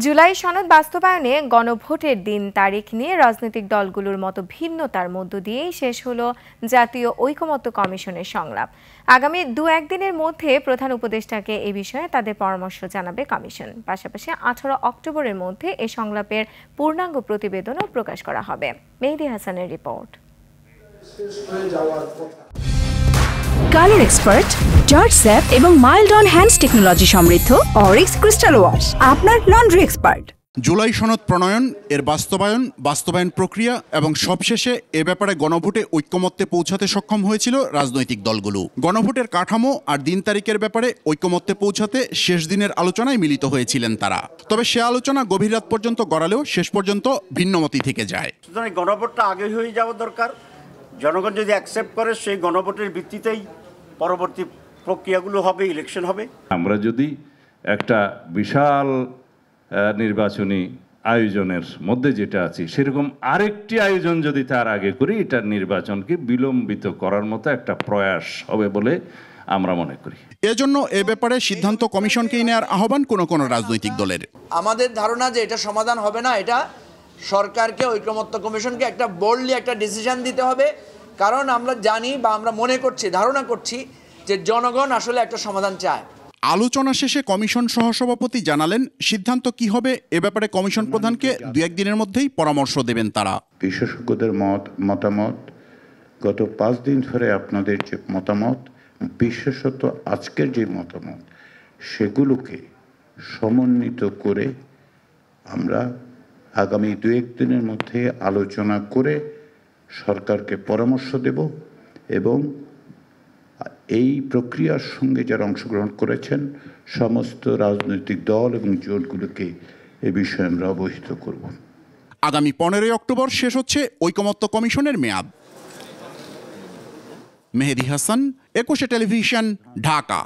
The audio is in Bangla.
জুলাই সনদ বাস্তবায়নে গণভোটের দিন তারিখ নিয়ে রাজনৈতিক দলগুলোর মতো ভিন্নতার মধ্য দিয়েই শেষ হলো জাতীয় ঐকমত্য কমিশনের সংলাপ। আগামী দু-একদিনের মধ্যে প্রধান উপদেষ্টাকে এ বিষয়ে তাদের পরামর্শ জানাবে কমিশন। পাশাপাশি 18 অক্টোবরের মধ্যে এ সংলাপের পূর্ণাঙ্গ প্রতিবেদনও প্রকাশ করা হবে। মেহেদী হাসানের report. Colour expert, George sap এবং মাইল্ড অন হ্যান্ডস টেকনোলজি সমৃদ্ধ অরিক্স ক্রিস্টাল ওয়াশ আপনার লন্ড্রি এক্সপার্ট। জুলাই সনদ প্রণয়ন, এর বাস্তবায়ন প্রক্রিয়া এবং সবশেষে এ ব্যাপারে গণভোটে ঐক্যমত্যে পৌঁছাতে সক্ষম হয়েছিল রাজনৈতিক দলগুলো। গণভোটের কাঠামো আর দিন তারিখের ব্যাপারে ঐক্যমত্যে পৌঁছাতে শেষ দিনের আলোচনায় মিলিত হয়েছিলেন তারা। তবে সে আলোচনা গভীর রাত পর্যন্ত গড়ালেও শেষ পর্যন্ত ভিন্নমতি থেকে যায়। সুতরাং গণভোটটা আগে হয়ে যাওয়া দরকার। জনগণ যদি অ্যাকসেপ্ট করে সেই গণভোটের ভিত্তিতেই পরবর্তী প্রক্রিয়াগুলো হবে, ইলেকশন হবে। আমরা যদি একটা বিশাল নির্বাচনী আয়োজনের মধ্যে যেটা আছি সেরকম আরেকটি আয়োজন যদি তার আগে করি, এটার নির্বাচনকে বিলম্বিত করার মতো একটা প্রয়াস হবে বলে আমরা মনে করি। এজন্য এ ব্যাপারে সিদ্ধান্ত কমিশনকেই নেওয়ার আহ্বান কোন রাজনৈতিক দলের। আমাদের ধারণা যে এটা সমাধান হবে না, এটা সরকারকে ঐকমত্য কমিশনকে একটা বোল্ডলি একটা ডিসিশন দিতে হবে। কারণ আমরা জানি বা আমরা মনে করছি, ধারণা করছি যে জনগণ আসলে একটা সমাধান চায়। আলোচনা শেষে কমিশন সহসভাপতি জানালেন, সিদ্ধান্ত কি হবে এ ব্যাপারে কমিশন প্রধানকে 2-1 দিনের মধ্যেই পরামর্শ দেবেন তারা। বিশেষজ্ঞদের মতামত, গত 5 দিন ধরে আপনাদের যে মতামত, বিশেষত আজকের যে মতামত, সেগুলোকে সমন্বিত করে আমরা আগামী 2-1 দিনের মধ্যে আলোচনা করে সরকারকে পরামর্শ দেব এবং এই প্রক্রিয়ার সঙ্গে যারা অংশগ্রহণ করেছেন সমস্ত রাজনৈতিক দল এবং জোটগুলোকে এ বিষয়ে আমরা অবহিত করব। আগামী 15 অক্টোবর শেষ হচ্ছে ঐকমত্য কমিশনের মেয়াদ। মেহেদী হাসান, 21 টেলিভিশন, ঢাকা।